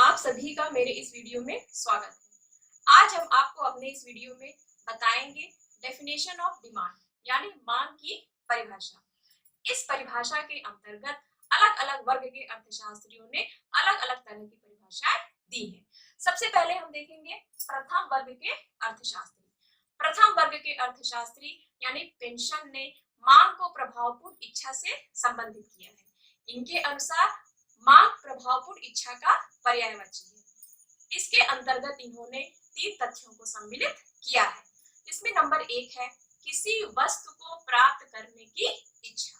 आप सभी का मेरे इस वीडियो में स्वागत है। आज हम आपको अपने इस वीडियो में बताएंगे डेफिनेशन ऑफ डिमांड यानी मांग की परिभाषा। इस परिभाषा के अंतर्गत अलग अलग वर्ग के अर्थशास्त्रियों ने अलग अलग तरह की परिभाषाएं दी हैं। सबसे पहले हम देखेंगे प्रथम वर्ग के अर्थशास्त्री। प्रथम वर्ग के अर्थशास्त्री यानी पेंशन ने मांग को प्रभावपूर्ण इच्छा से संबंधित किया है। इनके अनुसार मांग प्रभावपूर्ण इच्छा का पर्यायवाची है। इसके अंतर्गत इन्होंने 3 तथ्यों को सम्मिलित किया है, जिसमें नंबर 1 है किसी वस्तु को प्राप्त करने की इच्छा,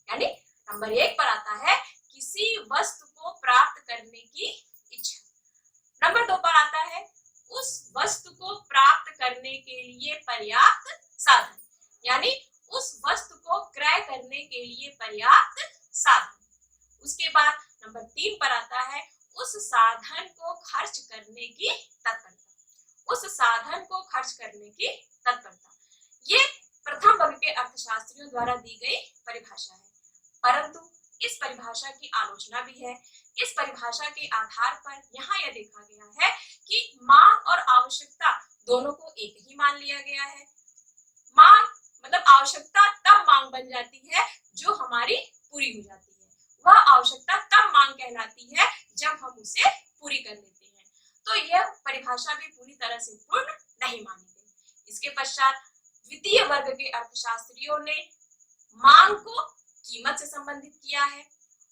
यानी नंबर 1 पर आता है किसी वस्तु को प्राप्त करने की इच्छा। नंबर 2 पर आता है उस वस्तु को प्राप्त करने के लिए पर्याप्त साधन, यानी उस वस्तु को क्रय करने के लिए पर्याप्त साधन। उसके बाद नंबर 3 पर आता है उस साधन को खर्च करने की तत्परता, उस साधन को खर्च करने की तत्परता। ये प्रथम वर्ग के अर्थशास्त्रियों द्वारा दी गई परिभाषा है, परंतु इस परिभाषा की आलोचना भी है। इस परिभाषा के आधार पर यहाँ यह देखा गया है कि मांग और आवश्यकता दोनों को एक ही मान लिया गया है। मांग मतलब आवश्यकता तब मांग बन जाती है जो हमारी पूरी हो जाती है, वह आवश्यकता तब मांग कहलाती है जब हम उसे पूरी कर लेते हैं। तो यह परिभाषा भी पूरी तरह से पूर्ण नहीं मानी गई। इसके पश्चात द्वितीय वर्ग के अर्थशास्त्रियों ने मांग को कीमत से संबंधित किया है,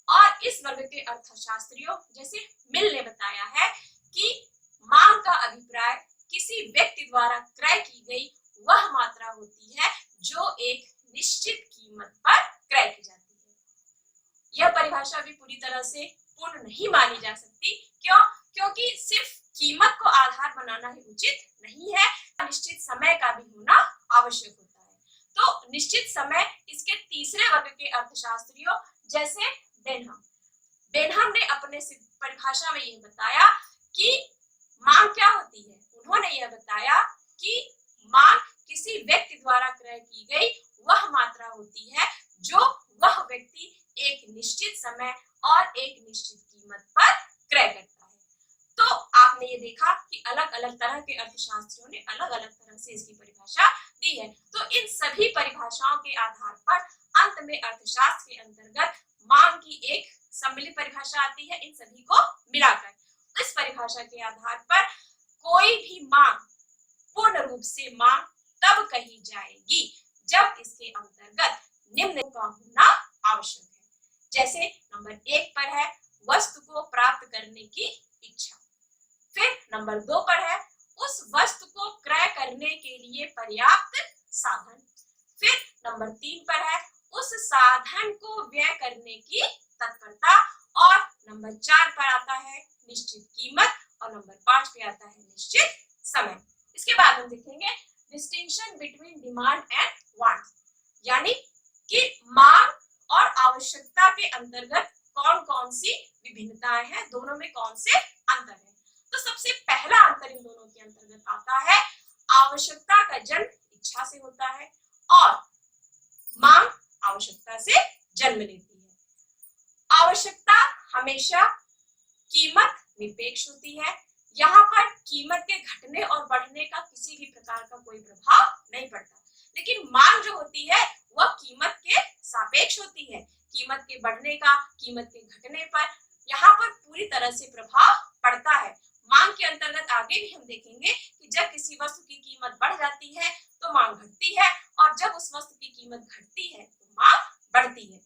और इस वर्ग के अर्थशास्त्रियों जैसे मिल ने बताया है कि मांग का अभिप्राय किसी व्यक्ति द्वारा क्रय की गई वह मात्रा होती है जो एक निश्चित कीमत पर क्रय की जाती है। यह परिभाषा भी पूरी तरह से पूर्ण नहीं मानी जा सकती। क्यों? क्योंकि सिर्फ कीमत को आधार बनाना ही उचित नहीं है, निश्चित समय का भी होना आवश्यक होता है। तो निश्चित समय इसके तीसरे वर्ग के अर्थशास्त्रियों जैसे बेनहम ने अपने परिभाषा में यह बताया कि मांग क्या होती है। उन्होंने यह बताया कि मांग किसी व्यक्ति द्वारा क्रय की गई वह मात्रा होती है जो वह व्यक्ति एक निश्चित समय और एक निश्चित कीमत पर क्रय करता है। तो आपने ये देखा कि अलग अलग तरह के अर्थशास्त्रियों ने अलग अलग तरह से इसकी परिभाषा दी है। तो इन सभी परिभाषाओं के आधार पर अंत में अर्थशास्त्र के अंतर्गत मांग की एक सम्मिलित परिभाषा आती है। इन सभी को मिलाकर इस परिभाषा के आधार पर कोई भी मांग पूर्ण रूप से मांग तब कही जाएगी जब इसके अंतर्गत निम्न का होना आवश्यक है। जैसे नंबर 1 पर है वस्तु को प्राप्त करने की इच्छा, फिर नंबर 2 पर है उस वस्तु को क्रय करने के लिए पर्याप्त साधन, फिर नंबर 3 पर है उस साधन को व्यय करने की तत्परता, और नंबर 4 पर आता है निश्चित कीमत, और नंबर 5 पे आता है निश्चित समय। इसके बाद हम देखेंगे distinction between demand and want, यानी कि मांग और आवश्यकता के अंतर्गत कौन कौन सी विभिन्नताएं हैं, दोनों में कौन से अंतर है। तो सबसे पहला अंतर इन दोनों के अंतर्गत आता है आवश्यकता का जन्म इच्छा से होता है और मांग आवश्यकता से जन्म लेती है। आवश्यकता हमेशा कीमत निरपेक्ष होती है, यहाँ पर कीमत के घटने और बढ़ने का किसी भी प्रकार का कोई प्रभाव नहीं पड़ता, लेकिन मांग जो होती है वह कीमत के सापेक्ष होती है। कीमत के बढ़ने का कीमत के घटने पर यहाँ पर पूरी तरह से प्रभाव पड़ता है। मांग के अंतर्गत आगे भी हम देखेंगे कि जब किसी वस्तु की कीमत बढ़ जाती है तो मांग घटती है, और जब उस वस्तु की कीमत घटती है तो मांग बढ़ती है।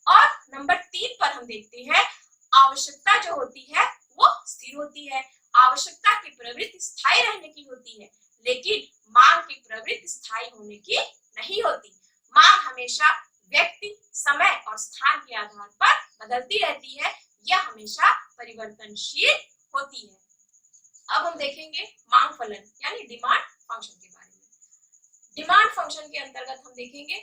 और नंबर 3 पर हम देखते हैं आवश्यकता जो होती है वो स्थिर होती है। आवश्यकता की प्रवृत्ति स्थायी रहने की होती है, लेकिन मांग की प्रवृत्ति स्थायी होने की नहीं होती। मांग हमेशा व्यक्ति, समय और स्थान के आधार पर बदलती रहती है, यह हमेशा परिवर्तनशील होती है। अब हम देखेंगे मांग फलन यानी डिमांड फंक्शन के बारे में। डिमांड फंक्शन के अंतर्गत हम देखेंगे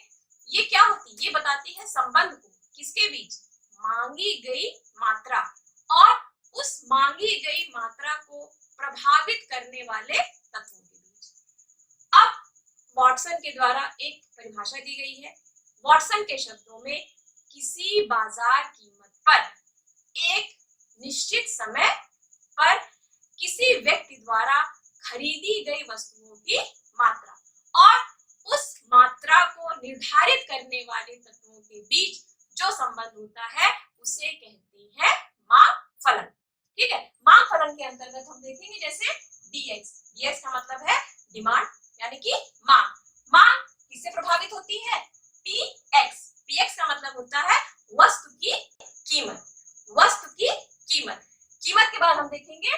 ये क्या होती है, ये बताती है संबंध को किसके बीच, मांगी गई मात्रा और उस मांगी गई मात्रा को प्रभावित करने वाले तत्वों के बीच। अब वॉटसन के द्वारा एक परिभाषा दी गई है। वॉटसन के शब्दों में किसी बाजार कीमत पर एक निश्चित समय पर किसी व्यक्ति द्वारा खरीदी गई वस्तुओं की मात्रा और उस मात्रा को निर्धारित करने वाले तत्वों के बीच जो संबंध होता है उसे कहते हैं मांग फलन। ठीक है, मांग फलन के अंतर्गत हम देखेंगे जैसे dx का मतलब है डिमांड यानी कि मांग। मांग किससे प्रभावित होती है? px का मतलब होता है वस्तु की कीमत। वस्तु की कीमत, कीमत के बाद हम देखेंगे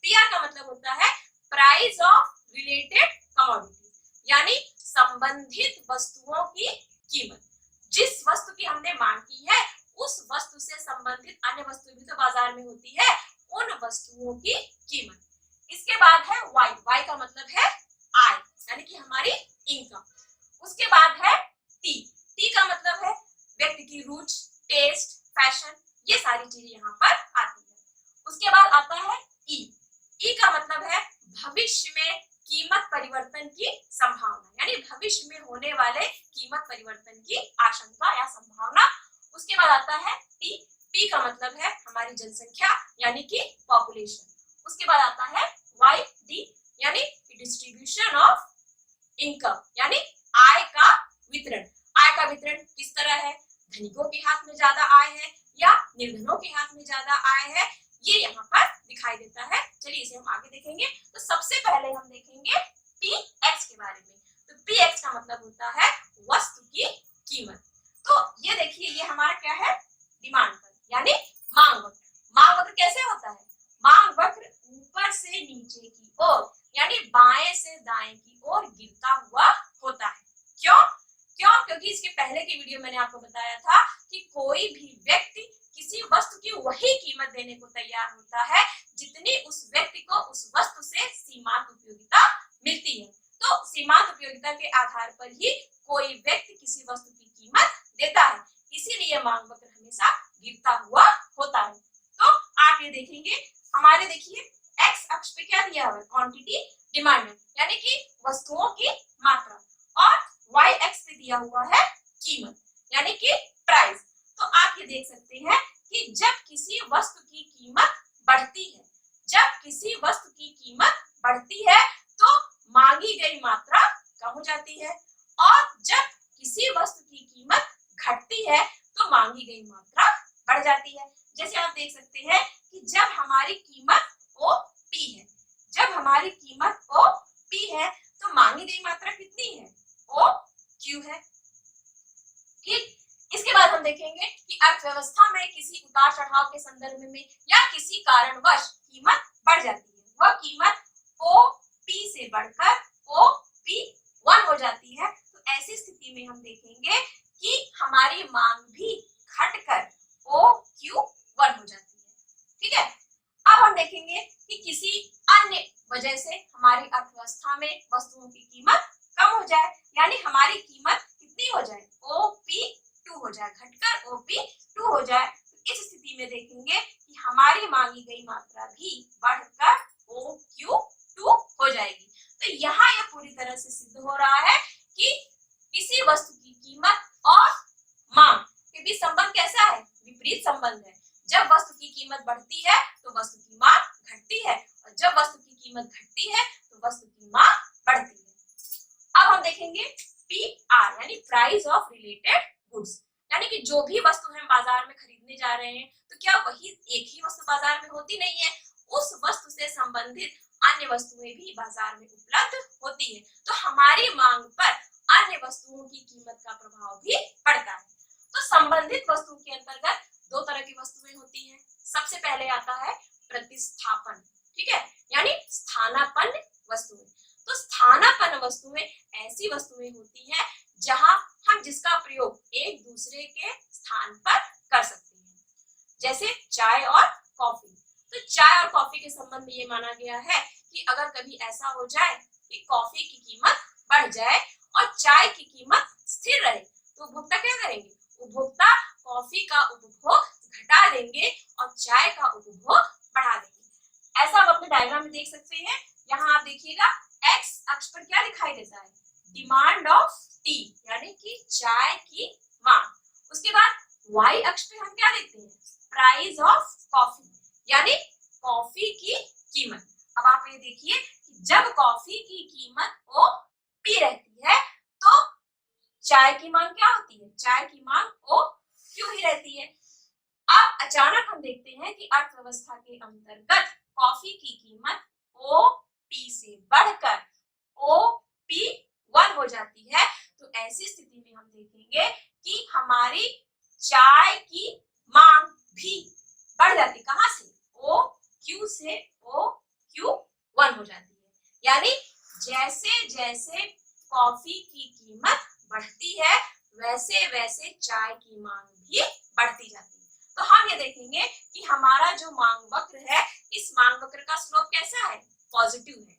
pr का मतलब होता है प्राइस ऑफ रिलेटेड कमोडिटी यानी संबंधित वस्तुओं की कीमत। जिस वस्तु की हमने मांग की है उस वस्तु से संबंधित अन्य वस्तु भी तो बाजार में होती है, उन वस्तुओं की कीमत। इसके बाद है y का मतलब है आय यानी कि हमारी इनकम। उसके बाद है t का मतलब है व्यक्ति की रुचि, टेस्ट, फैशन, ये सारी चीजें यहाँ पर आती है। उसके बाद आता है ई का मतलब है भविष्य में कीमत परिवर्तन की संभावना यानी भविष्य में होने वाले कीमत परिवर्तन की आशंका या संभावना। उसके बाद आता है पी का मतलब है हमारी जनसंख्या यानी कि पॉपुलेशन। उसके बाद आता है वाई डी यानी डिस्ट्रीब्यूशन ऑफ इनकम यानी आय का वितरण। आय का वितरण किस तरह है, धनिकों के हाथ में ज्यादा आय है या निर्धनों के हाथ में ज्यादा आय है, ये यहाँ पर दिखाई देता है। चलिए इसे हम आगे देखेंगे। तो सबसे पहले हम देखेंगे px के बारे में। तो px का मतलब होता है वस्तु की कीमत। तो ये देखिए ये हमारा क्या है, डिमांड वक्र यानी मांग वक्र। मांग वक्र कैसे होता है? मांग वक्र ऊपर से नीचे की ओर यानी बाएं से दाएं की ओर गिरता हुआ होता है। क्यों? क्योंकि इसके पहले की वीडियो मैंने आपको बताया था कि कोई भी व्यक्ति किसी वस्तु की वही कीमत देने को तैयार होता है जितनी उस व्यक्ति को उस वस्तु से सीमांत उपयोगिता मिलती है। तो सीमांत उपयोगिता के आधार पर ही कोई व्यक्ति किसी वस्तु की कीमत देता है, इसीलिए मांग वक्र हमेशा गिरता हुआ होता है। तो आप ये देखेंगे हमारे देखिए एक्स अक्ष पे क्या दिया हुआ है, क्वांटिटी डिमांड यानी कि वस्तुओं की मात्रा, और वाई एक्स पे दिया हुआ है कीमत यानी कि प्राइस। तो आप ये देख सकते हैं कि जब किसी वस्तु की कीमत बढ़ती है, जब किसी वस्तु की कीमत बढ़ती है तो मांगी गई मात्रा कम हो जाती है, और जब किसी वस्तु की कीमत घटती है तो मांगी गई मात्रा बढ़ जाती है। जैसे आप देख सकते हैं कि जब हमारी कीमत OP है, जब हमारी कीमत OP है तो मांगी गई मात्रा कितनी है, OQ है। ठीक, इसके बाद हम देखेंगे कि अर्थव्यवस्था में किसी उतार चढ़ाव के संदर्भ में या किसी कारणवश कीमत बढ़ जाती है, वह कीमत OP से बढ़कर OP1 हो जाती है। तो ऐसी स्थिति में हम देखेंगे कि हमारी मांग भी घटकर OQ1 हो जाती है। ठीक है, अब हम देखेंगे कि किसी अन्य वजह से हमारी अर्थव्यवस्था में वस्तुओं की कीमत कम हो जाए यानी हमारी कीमत कितनी हो जाए, OP2 हो जाए, घटकर OP2 हो जाए। तो इस स्थिति में देखेंगे कि हमारी मांगी गई मात्रा भी बढ़कर OQ2 हो जाएगी। तो यहाँ यह पूरी तरह से सिद्ध हो रहा है कि किसी वस्तु की कीमत और मांग के बीच संबंध कैसा है, विपरीत संबंध है। जब वस्तु की कीमत बढ़ती है तो वस्तु की मांग घटती है, और जब वस्तु की कीमत घटती है तो वस्तु की मांग बढ़ती है। अब हम देखेंगे PR यानी प्राइस ऑफ रिलेटेड गुड्स यानी कि जो भी वस्तु हम बाजार में खरीदने जा रहे हैं तो क्या वही एक ही वस्तु बाजार में होती नहीं है, उस वस्तु से संबंधित अन्य वस्तुएं भी बाजार में उपलब्ध होती है। तो हमारी मांग पर अन्य वस्तुओं की कीमत का प्रभाव भी पड़ता है। तो संबंधित वस्तु के अंतर्गत दो तरह की वस्तुएं होती हैं। सबसे पहले आता है प्रतिस्थापन, ठीक है, यानी स्थानापन्न वस्तुएं। तो स्थानापन्न वस्तुएं ऐसी वस्तुएं होती हैं जहां हम जिसका प्रयोग एक दूसरे के स्थान पर कर सकते हैं, जैसे चाय और कॉफी। तो चाय और कॉफी के संबंध में ये माना गया है कि अगर कभी ऐसा हो जाए कि कॉफी की कीमत बढ़ जाए और चाय की कीमत स्थिर रहे तो उपभोक्ता क्या करेंगे, उपभोक्ता कॉफी का उपभोग घटा देंगे और चाय का उपभोग बढ़ा देंगे। ऐसा आप अपने डायग्राम में देख सकते हैं। यहाँ आप देखिएगा एक्स अक्ष पर क्या दिखाई देता है, डिमांड ऑफ टी यानी कि चाय की मांग। उसके बाद वाई अक्ष पे हम क्या देखते हैं, प्राइस ऑफ कॉफी यानी कॉफी की कीमत। अब आप ये देखिए कि जब कॉफी की कीमत OP रहती है तो चाय की मांग क्या होती है? चाय की मांग OQ ही रहती है। अब अचानक हम देखते हैं कि अर्थव्यवस्था के अंतर्गत कॉफी की कीमत OP से बढ़कर OP1 हो जाती है, तो ऐसी स्थिति में हम देखेंगे कि हमारी चाय की मांग भी बढ़ जाती है। कहां से? OQ से OQ1 हो जाती है। यानी जैसे जैसे कॉफी की कीमत बढ़ती है वैसे वैसे चाय की मांग भी बढ़ती जाती है। तो हम ये देखेंगे कि हमारा जो मांग वक्र है, इस मांग वक्र का स्लोप कैसा है? पॉजिटिव है,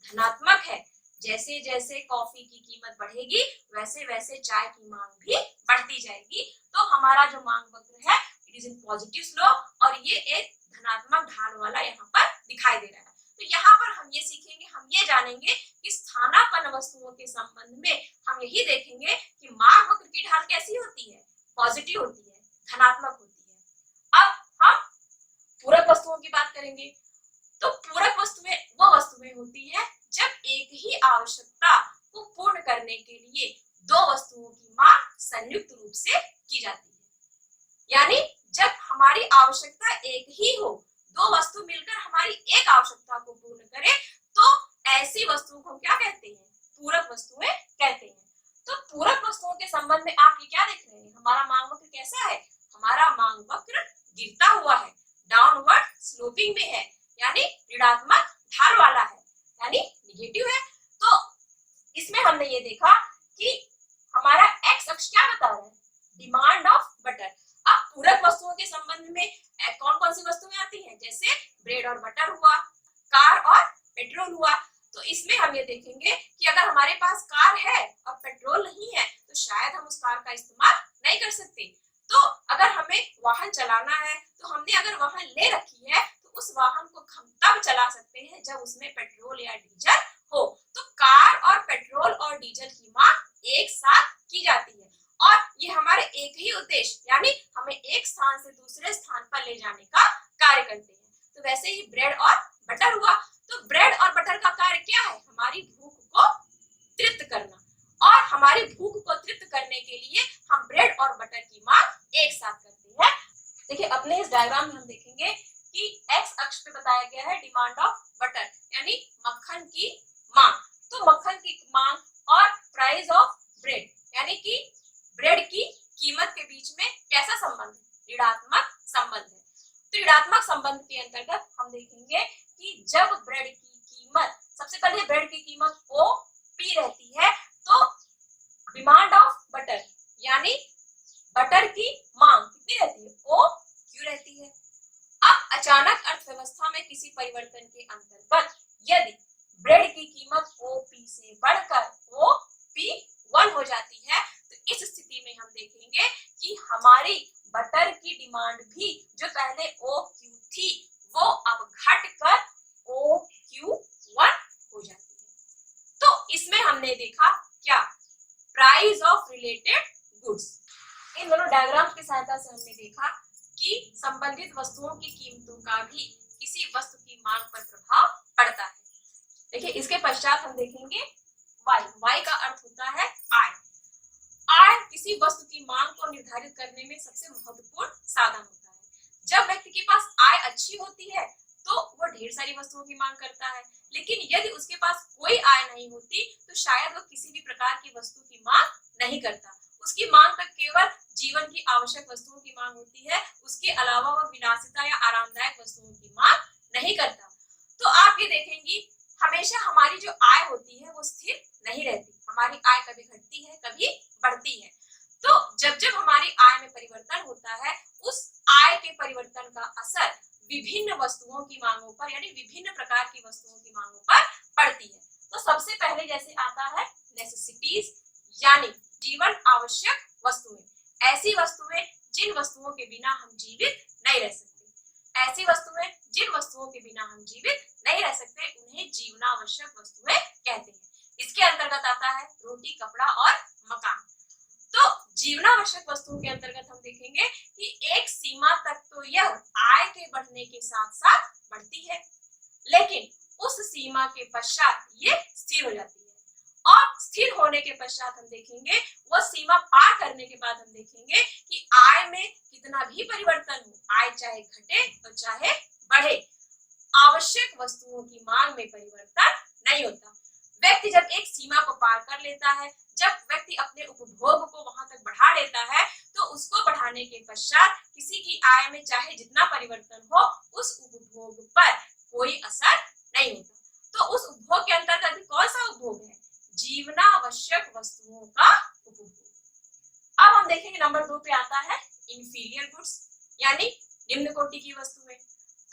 धनात्मक है। जैसे जैसे कॉफी की कीमत बढ़ेगी वैसे वैसे चाय की मांग भी बढ़ती जाएगी। तो हमारा जो मांग वक्र है it is in positive slope और ये एक धनात्मक ढाल वाला यहाँ पर दिखाई दे रहा है। तो यहाँ पर हम ये सीखेंगे, हम ये जानेंगे कि स्थानापन्न वस्तुओं के संबंध में हम यही देखेंगे कि मांग वक्र की ढाल कैसी होती है? पॉजिटिव होती है, धनात्मक होती है। अब हम पूरक वस्तुओं की बात करेंगे। तो पूरक वस्तुएं वो वस्तुएं होती है जब एक ही आवश्यकता को पूर्ण करने के लिए दो वस्तुओं की मांग संयुक्त रूप से की जाती है। यानी जब हमारी आवश्यकता एक ही हो, दो वस्तु मिलकर हमारी एक आवश्यकता को पूर्ण करे, तो ऐसी वस्तुओं को क्या कहते हैं? पूरक वस्तुएं कहते हैं। तो पूरक वस्तुओं के संबंध में आप ये क्या देख रहे हैं? हमारा मांग वक्र कैसा है? हमारा मांग वक्र गिरता हुआ है, डाउनवर्ड स्लोपिंग में है, यानी ऋणात्मक ढाल वाला है, यानी निगेटिव है। तो इसमें हमने ये देखा कि हमारा एक्स अक्ष क्या बता रहा है? Demand of butter. अब पूरक वस्तुओं के संबंध में कौन कौन सी वस्तुएं आती हैं? जैसे ब्रेड और बटर हुआ, कार और पेट्रोल हुआ। तो इसमें हम ये देखेंगे कि अगर हमारे पास कार है और पेट्रोल नहीं है तो शायद हम उस कार का इस्तेमाल नहीं कर सकते। तो अगर हमें वाहन चलाना है तो हमने अगर वाहन ले रखी है तो उस वाहन को हम तब चला सकते हैं जब उसमें पेट्रोल या डीजल हो। तो कार और पेट्रोल और डीजल की मांग एक साथ की जाती है और ये हमारे एक ही उद्देश्य यानी हमें एक स्थान से दूसरे स्थान पर ले जाने का कार्य करते हैं। तो वैसे ही ब्रेड और बटर हुआ। तो ब्रेड और बटर का कार्य क्या है? हमारी भूख को तृप्त करना और हमारी भूख को तृप्त करने के लिए हम ब्रेड और बटर की मांग एक साथ करते हैं। देखिए अपने इस डायग्राम में हम देखेंगे कि एक्स अक्ष पे बताया गया है डिमांड ऑफ बटर यानी मक्खन की मांग। तो मक्खन की मांग और प्राइस ऑफ ब्रेड यानी कि ब्रेड की कीमत के बीच में कैसा संबंध है? ऋणात्मक संबंध है। तो ऋणात्मक संबंध के अंतर्गत हम देखेंगे कि जब ब्रेड की कीमत, सबसे पहले ब्रेड की कीमत OP रहती है तो डिमांड ऑफ बटर यानी बटर की मांग कितनी रहती है? OQ रहती है। अब अचानक अर्थव्यवस्था में किसी परिवर्तन के अंतर्गत यदि ब्रेड की कीमत OP से बढ़कर OP1 हो जाती है तो इस स्थिति में हम देखेंगे कि हमारी बटर की डिमांड भी जो पहले OQ थी वो अब घटकर OQ1 हो जाती है। तो इसमें हमने देखा क्या? Price of related goods. इन दोनों डायग्राम की सहायता से हमने देखा कि संबंधित वस्तुओं की कीमतों का भी किसी वस्तु की मांग पर प्रभाव पड़ता है। देखिए इसके पश्चात हम देखेंगे Y का अर्थ होता है आय। आय किसी वस्तु की मांग को निर्धारित करने में सबसे महत्वपूर्ण साधन होता है। जब व्यक्ति के पास आय अच्छी होती है तो वो ढेर सारी वस्तुओं की मांग करता है, लेकिन यदि उसके पास कोई आय नहीं होती तो शायद वो किसी भी प्रकार की वस्तु की मांग नहीं करता। उसकी मांग तक केवल जीवन की आवश्यक वस्तुओं की मांग होती है, उसके अलावा वह विलासिता या आरामदायक वस्तुओं की मांग नहीं करता। तो आप ये देखेंगी हमेशा हमारी जो आय होती है वो स्थिर नहीं रहती, हमारी आय कभी घटती है कभी बढ़ती है। तो जब जब हमारी आय में परिवर्तन होता है उस आय के परिवर्तन का असर विभिन्न वस्तुओं की मांगों पर यानी विभिन्न प्रकार की वस्तुओं की मांगों पर पड़ती है। तो सबसे पहले जैसे आता है नेसेसिटीज यानी जीवन आवश्यक वस्तुएं, ऐसी वस्तुएं जिन वस्तुओं के बिना हम जीवित नहीं रह सकते। ऐसी वस्तुएं जिन वस्तुओं के बिना हम जीवित नहीं रह सकते उन्हें जीवनावश्यक वस्तुएं कहते हैं। इसके अंतर्गत आता है रोटी, कपड़ा और मकान। तो जीवनावश्यक वस्तुओं के अंतर्गत हम देखेंगे कि एक सीमा तक तो यह आय के बढ़ने के साथ साथ बढ़ती है, लेकिन उस सीमा के पश्चात ये स्थिर हो जाती है। और स्थिर होने के पश्चात हम देखेंगे, वो सीमा पार करने के बाद हम देखेंगे कि आय में कितना भी परिवर्तन हो, आय चाहे घटे और चाहे बढ़े, आवश्यक वस्तुओं की मांग में परिवर्तन नहीं होता। व्यक्ति जब एक सीमा को पार कर लेता है, जब व्यक्ति अपने उपभोग को वहां तक बढ़ा लेता है, तो उसको बढ़ाने के पश्चात किसी की आय में चाहे जितना परिवर्तन हो, उस उपभोग पर कोई असर नहीं होता। तो उस उपभोग के अंतर्गत कौन सा उपभोग है? जीवनावश्यक वस्तुओं का उपभोग। अब हम देखेंगे नंबर 2 पे आता है इंफीरियर गुड्स, यानी निम्न कोटि की वस्तुएं।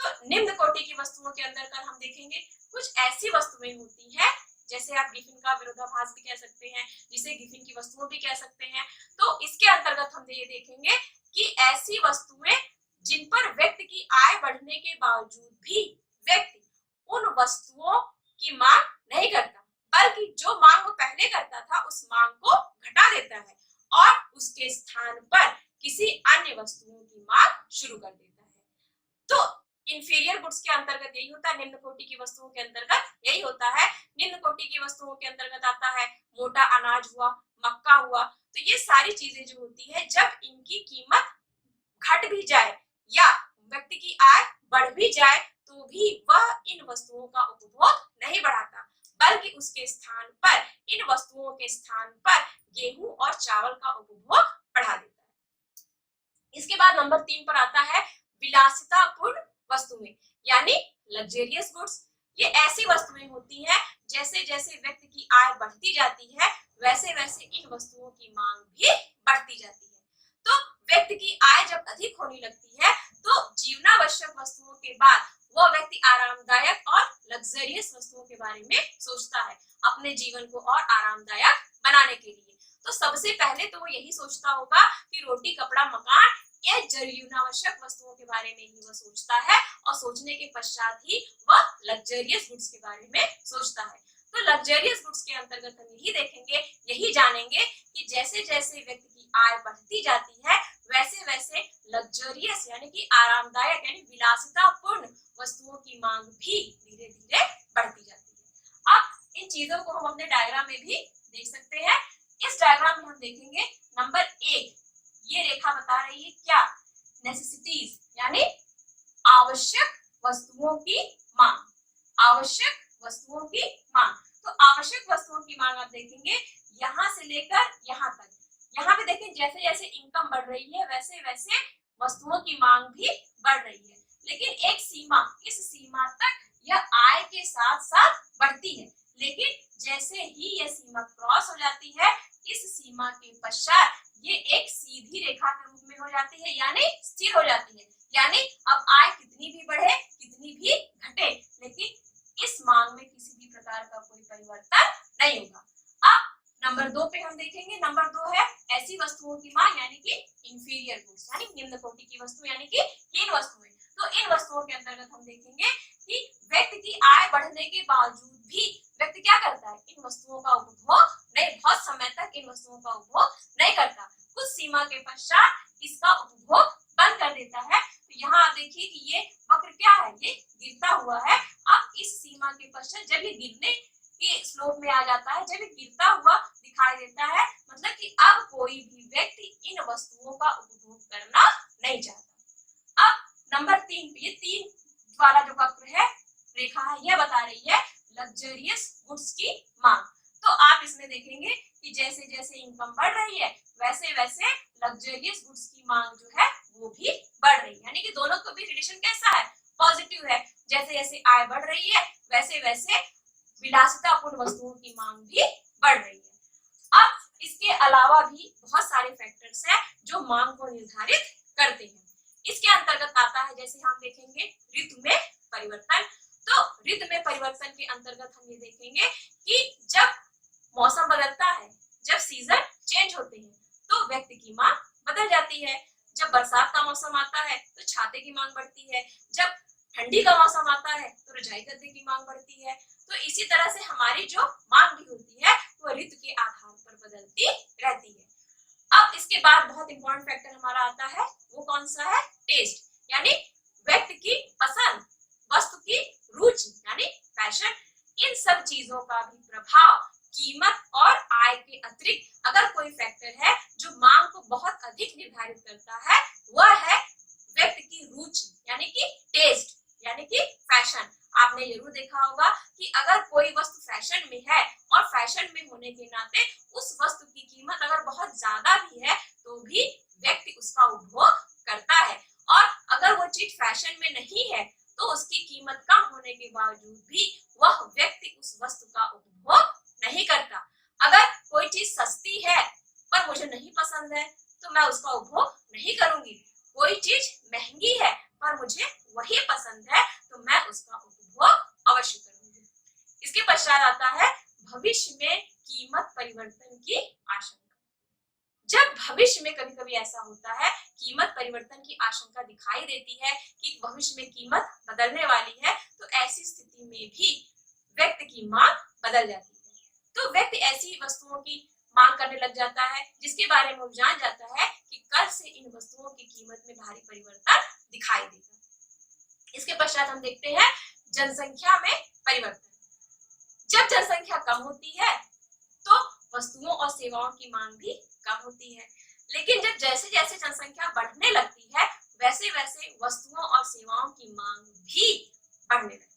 तो निम्न कोटि की वस्तुओं के अंदर हम देखेंगे कुछ ऐसी वस्तुएं होती हैं, जैसे आप गिफिन का विरोधाभास भी कह सकते हैं, जिसे गिफिन की वस्तुओं भी कह सकते हैं। तो इसके अंतर्गत हम ये देखेंगे कि ऐसी वस्तुएं जिन पर व्यक्ति की आय बढ़ने के बावजूद भी व्यक्ति उन वस्तुओं की मांग नहीं करता, बल्कि जो मांग वो पहले करता था उस मांग को घटा देता है और उसके स्थान पर किसी अन्य वस्तुओं की मांग शुरू कर देता है। तो इंफीरियर गुड्स के अंतर्गत यही होता है, निम्न कोटि की वस्तुओं के अंतर्गत यही होता है। निम्न कोटि की वस्तुओं के अंतर्गत आता है मोटा अनाज हुआ, मक्का हुआ। तो ये सारी चीजें जो होती है, जब इनकी कीमत घट भी जाए या व्यक्ति की आय बढ़ भी जाए, तो भी वह इन वस्तुओं का उपभोग नहीं बढ़ाता, बल्कि उसके स्थान पर, इन वस्तुओं के स्थान पर गेहूं और चावल का उपभोग बढ़ा देता है। इसके बाद नंबर 3 पर आता है विलासितापूर्ण वस्तुएं, यानी लग्जरियस गुड्स। ये ऐसी वस्तुएं होती हैं, जैसे जैसे व्यक्ति की आय बढ़ती जाती है, वैसे वैसे इन वस्तुओं की मांग भी बढ़ती जाती है। तो व्यक्ति की आय जब अधिक होने लगती है, तो जीवनावश्यक वस्तुओं के बाद वो व्यक्ति आरामदायक और लग्जरियस वस्तुओं के बारे में सोचता है, अपने जीवन को और आरामदायक बनाने के लिए। तो सबसे पहले तो वो यही सोचता होगा कि रोटी, कपड़ा, मकान, ये जीवनावश्यक वस्तुओं के बारे में ही वह सोचता है, और सोचने के पश्चात ही वह लग्जरियस गुड्स के बारे में सोचता है। तो लग्जरियस गुड्स के अंतर्गत हम यही देखेंगे, यही जानेंगे कि जैसे जैसे व्यक्ति की आय बढ़ती जाती है, वैसे वैसे लग्जरियस यानी कि आरामदायक यानी विलासितापूर्ण वस्तुओं की मांग भी धीरे धीरे बढ़ती जाती है। अब इन चीजों को हम अपने डायग्राम में भी देख सकते हैं। इस डायग्राम में हम देखेंगे नंबर 1, ये रेखा बता रही है क्या? नेसेसिटीज, यानी आवश्यक वस्तुओं की मांग, आवश्यक वस्तुओं की मांग। तो आवश्यक वस्तुओं की मांग आप देखेंगे यहाँ से लेकर यहाँ तक। यहाँ पे देखें जैसे जैसे इनकम बढ़ रही है, वैसे वैसे वस्तुओं की मांग भी बढ़ रही है, लेकिन एक सीमा, इस सीमा तक यह आय के साथ साथ बढ़ती है। लेकिन जैसे ही यह सीमा क्रॉस हो जाती है, इस सीमा के पश्चात ये एक सीधी रेखा के रूप में हो जाती है, यानी स्थिर हो जाती है। यानी अब आय कितनी भी बढ़े, कितनी भी घटे, लेकिन इस मांग में किसी भी प्रकार का कोई परिवर्तन नहीं होगा। अब नंबर 2 पे हम देखेंगे, नंबर 2 है ऐसी वस्तुओं की मांग, यानी कि इंफीरियर गुड्स, यानी निम्न कोटि की वस्तु, यानी कि हीन वस्तुएं। तो इन वस्तुओं के अंतर्गत हम देखेंगे कि व्यक्ति की आय बढ़ने के बावजूद भी व्यक्ति क्या करता है? इन वस्तुओं का उपभोग नहीं, बहुत समय तक इन वस्तुओं का उपभोग नहीं करता, कुछ सीमा के पश्चात इसका उपभोग बंद कर देता है। तो यहाँ आप देखिए कि ये वक्र क्या है? ये गिरता हुआ है। अब इस सीमा के पश्चात जब ये गिरने के स्लोप में आ जाता है, जब ये गिरता हुआ दिखाई देता है, मतलब कि अब कोई भी व्यक्ति इन वस्तुओं का उपभोग करना नहीं चाहता। अब नंबर 3 पे, ये 3 वाला जो वक्र है, रेखा है, यह बता रही है लग्जरियस गुड्स की मांग। तो आप इसमें देखेंगे कि जैसे जैसे इनकम बढ़ रही है, वैसे वैसे लग्जरियस गुड्स की मांग जो है वो भी बढ़ रही है, यानी कि दोनों का भी रिलेशन कैसा है? पॉजिटिव है। जैसे जैसे आय बढ़ रही है, वैसे वैसे विलासितापूर्ण वस्तुओं की मांग भी बढ़ रही है। अब इसके अलावा भी बहुत सारे फैक्टर्स हैं जो मांग को निर्धारित करते हैं। इसके अंतर्गत आता है, जैसे हम देखेंगे ऋतु में परिवर्तन। तो ऋतु में परिवर्तन के अंतर्गत हम ये देखेंगे कि जब मौसम बदलता है, जब सीजन चेंज होते हैं, तो व्यक्ति की मांग बदल जाती है। जब बरसात का मौसम आता है तो छाते की मांग बढ़ती है, जब ठंडी का मौसम आता है तो रजाई गद्दे की मांग बढ़ती है। तो इसी तरह से हमारी जो मांग भी होती है वो ऋतु के आधार पर बदलती रहती है। अब इसके बाद बहुत इंपॉर्टेंट फैक्टर हमारा आता है, वो कौन सा है? टेस्ट, यानी व्यक्ति की पसंद, वस्तु फैशन, इन सब चीजों का भी प्रभाव कीमत और आय के अतिरिक्त अगर कोई फैक्टर है जो मांग को बहुत अधिक निर्धारित करता है, वह है व्यक्ति की रुचि यानी कि टेस्ट यानी कि फैशन। आपने जरूर देखा होगा कि अगर कोई वस्तु फैशन में है और फैशन में होने के नाते उस वस्तु की कीमत अगर बहुत ज्यादा भी है तो भी व्यक्ति उसका उपभोग करता है, और अगर वो चीज फैशन में नहीं है तो उसकी कीमत कम होने के बावजूद भी वह व्यक्ति उस वस्तु का उपभोग नहीं करता। अगर कोई चीज सस्ती है पर मुझे नहीं पसंद है तो मैं उसका उपभोग नहीं करूंगी। कोई चीज महंगी है पर मुझे वही पसंद है तो मैं उसका उपभोग अवश्य करूंगी। इसके पश्चात आता है भविष्य में कीमत परिवर्तन की आशंका। जब भविष्य में कभी कभी ऐसा होता है, कीमत परिवर्तन की आशंका दिखाई देती है कि भविष्य में कीमत बदलने वाली है, तो ऐसी स्थिति में भी व्यक्ति की मांग बदल जाती है। तो व्यक्ति ऐसी वस्तुओं की मांग करने लग जाता है जिसके बारे में वो जान जाता है कि कल से इन वस्तुओं की कीमत में भारी परिवर्तन दिखाई देगा। इसके पश्चात हम देखते हैं जनसंख्या में परिवर्तन। जब जनसंख्या कम होती है तो वस्तुओं और सेवाओं की मांग भी कम होती है, लेकिन जब जैसे जैसे जनसंख्या बढ़ने लगती है वैसे वैसे वस्तुओं और सेवाओं की मांग भी बढ़ने लगती है।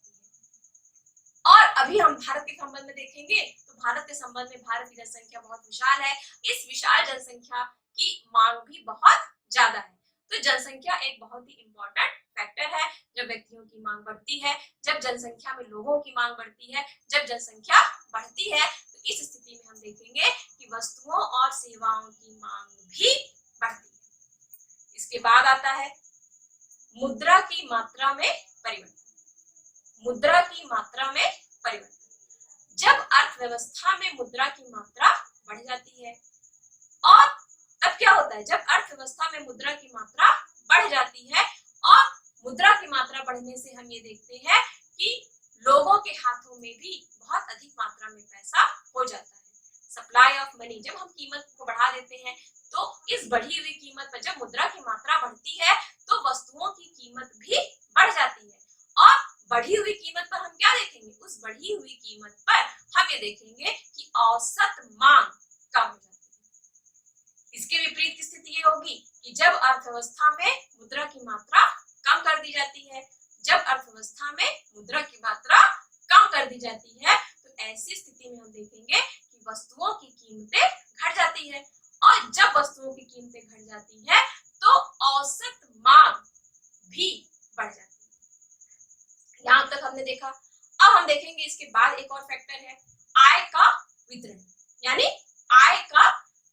और अभी हम भारत के संबंध में देखेंगे तो भारत के संबंध में भारत की जनसंख्या बहुत विशाल है। इस विशाल जनसंख्या की मांग भी बहुत ज्यादा है। तो जनसंख्या एक बहुत ही इंपॉर्टेंट फैक्टर है। जब व्यक्तियों की मांग बढ़ती है, जब जनसंख्या में लोगों की मांग बढ़ती है, जब जनसंख्या बढ़ती है, तो इस स्थिति में हम देखेंगे कि वस्तुओं और सेवाओं की मांग भी बढ़ती है। इसके बाद आता है मुद्रा की मात्रा में परिवर्तन। मुद्रा की मात्रा में परिवर्तन। जब अर्थव्यवस्था में मुद्रा की मात्रा बढ़ जाती है, और तब क्या होता है, जब अर्थव्यवस्था में मुद्रा की मात्रा बढ़ जाती है और मुद्रा की मात्रा बढ़ने से हम ये देखते हैं कि लोगों के हाथों में भी बहुत अधिक मात्रा में पैसा हो जाता है। सप्लाई ऑफ मनी, जब हम कीमत को बढ़ा देते हैं तो इस बढ़ी हुई कीमत पर जब मुद्रा की मात्रा बढ़ती है तो वस्तुओं की कीमत भी बढ़ जाती है, और बढ़ी हुई कीमत पर हम क्या देखेंगे, उस बढ़ी हुई कीमत पर हम ये देखेंगे कि औसत मांग कम हो जाती है। इसके विपरीत की स्थिति ये होगी कि जब अर्थव्यवस्था में मुद्रा की मात्रा कम कर दी जाती है, जब अर्थव्यवस्था में मुद्रा की मात्रा कम कर दी जाती है तो ऐसी स्थिति में हम देखेंगे कि वस्तुओं की कीमतें घट जाती है, और जब वस्तुओं की कीमतें घट जाती है तो औसत मांग भी बढ़ जाती है। यहां तक हमने देखा। अब हम देखेंगे इसके बाद एक और फैक्टर है आय का वितरण, यानी आय का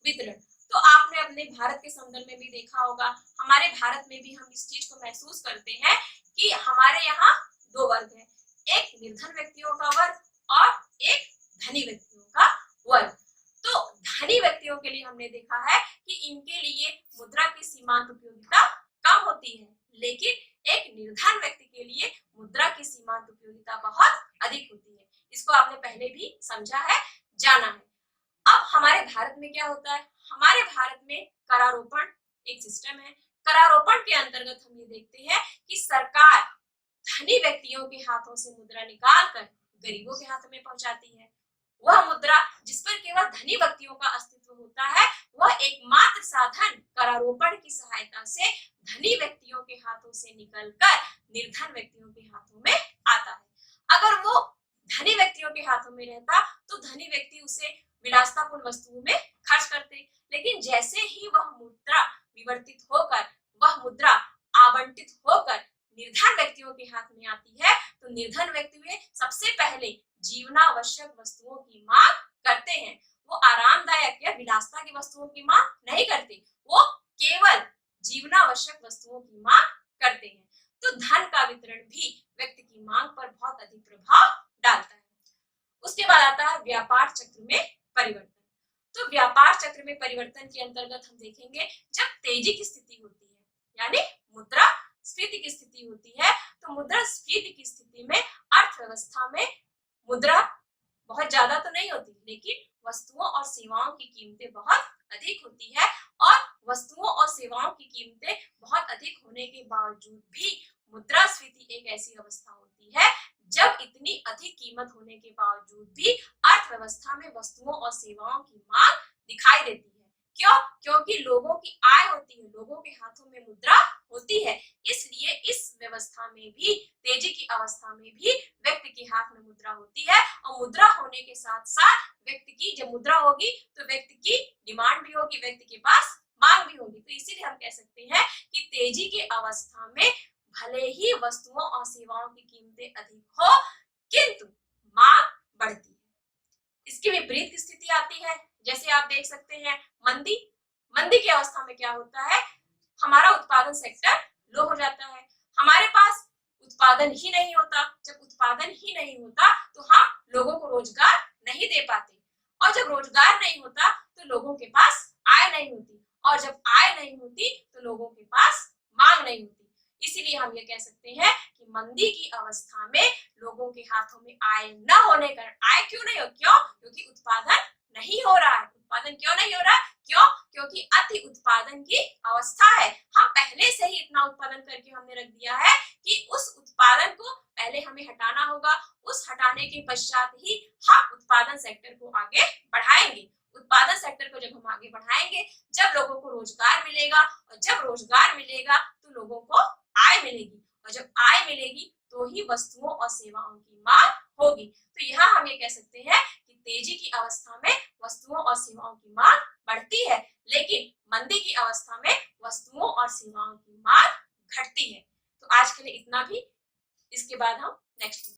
वितरण। तो आपने अपने भारत के संदर्भ में भी देखा होगा, हमारे भारत में भी हम इस चीज को महसूस करते हैं कि हमारे यहाँ दो वर्ग हैं, एक निर्धन व्यक्तियों का वर्ग और एक धनी व्यक्तियों का वर्ग। तो धनी व्यक्तियों के लिए हमने देखा है कि इनके लिए मुद्रा की सीमांत उपयोगिता कम होती है, लेकिन एक निर्धन व्यक्ति के लिए मुद्रा की सीमांत उपयोगिता बहुत अधिक होती है। इसको आपने पहले भी समझा है, जाना है। अब हमारे भारत में क्या होता है, हमारे भारत में करारोपण एक सिस्टम है। करारोपण के अंतर्गत हम ये देखते हैं कि सरकार धनी व्यक्तियों के हाथों से मुद्रा निकाल कर गरीबों के हाथों में पहुंचाती है। वह मुद्रा जिस पर केवल धनी व्यक्तियों का अस्तित्व होता है, वह एकमात्र साधन करारोपण की सहायता से धनी व्यक्तियों के हाथों से निकलकर निर्धन व्यक्तियों के हाथों में आता है। अगर वो धनी व्यक्तियों के हाथों में रहता तो धनी व्यक्ति उसे विलासतापूर्ण वस्तुओं में खर्च करते, लेकिन जैसे ही वह मुद्रा विवर्तित होकर, वह मुद्रा आवंटित होकर निर्धन व्यक्तियों के हाथ में आती है तो निर्धन व्यक्ति सबसे पहले जीवनावश्यक वस्तुओं की मांग करते हैं। वो आरामदायक या विलासता की वस्तुओं की मांग नहीं करते, वो केवल जीवनावश्यक वस्तुओं की मांग करते हैं। तो धन का वितरण भी व्यक्ति की मांग पर बहुत अधिक प्रभाव डालता है। उसके बाद आता है व्यापार चक्र में परिवर्तन। तो व्यापार चक्र में परिवर्तन के अंतर्गत हम देखेंगे जब तेजी की स्थिति होती है, यानी मुद्रा स्फीति की स्थिति होती है, तो मुद्रा स्फीति की स्थिति में अर्थव्यवस्था में मुद्रा बहुत ज्यादा तो नहीं होती, लेकिन वस्तुओं और सेवाओं की कीमतें बहुत अधिक होती है, और वस्तुओं और सेवाओं की कीमतें बहुत अधिक होने के बावजूद भी मुद्रास्फीति एक ऐसी अवस्था होती है जब इतनी अधिक कीमत होने के बावजूद भी अर्थव्यवस्था में वस्तुओं और सेवाओं की मांग दिखाई देती है। क्यों? क्योंकि लोगों की आय होती है, लोगों के हाथों में मुद्रा होती है, इसलिए इस व्यवस्था में भी, तेजी की अवस्था में भी व्यक्ति के हाथ में मुद्रा होती है, और मुद्रा होने के साथ साथ व्यक्ति की, जब मुद्रा होगी तो व्यक्ति की डिमांड भी होगी, व्यक्ति के पास मांग भी होगी। तो इसीलिए हम कह सकते हैं कि तेजी की अवस्था में भले ही वस्तुओं और सेवाओं की कीमतें अधिक हो, किंतु मांग बढ़ती है। इसकी विपरीत स्थिति आती है, जैसे आप देख सकते हैं मंदी। मंदी की अवस्था में क्या होता है, हमारा उत्पादन सेक्टर लो हो जाता है, हमारे पास उत्पादन ही नहीं होता। जब उत्पादन ही नहीं होता तो हम लोगों को रोजगार नहीं दे पाते, और जब रोजगार नहीं होता तो लोगों के पास आय नहीं होती, और जब आय नहीं होती तो लोगों के पास मांग नहीं होती। इसीलिए हम ये कह सकते हैं कि मंदी की अवस्था में लोगों के हाथों में आय न होने कारण, आय क्यों नहीं हो, क्यों? क्योंकि उत्पादन नहीं हो रहा है। उत्पादन क्यों नहीं हो रहा है? क्यों? क्योंकि अति उत्पादन की अवस्था है। हम पहले से ही इतना उत्पादन करके हमने रख दिया है कि उस उत्पादन को पहले हमें हटाना होगा, उस हटाने के पश्चात ही हम उत्पादन सेक्टर को आगे बढ़ाएंगे। उत्पादन सेक्टर को जब हम आगे बढ़ाएंगे, जब लोगों को रोजगार मिलेगा, और जब रोजगार मिलेगा तो लोगों को आय मिलेगी, और जब आय मिलेगी तो ही वस्तुओं और सेवाओं की मांग होगी। तो यहाँ हम ये कह सकते हैं कि तेजी की अवस्था में वस्तुओं और सेवाओं की मांग बढ़ती है, लेकिन मंदी की अवस्था में वस्तुओं और सेवाओं की मांग घटती है। तो आज के लिए इतना भी, इसके बाद हम नेक्स्ट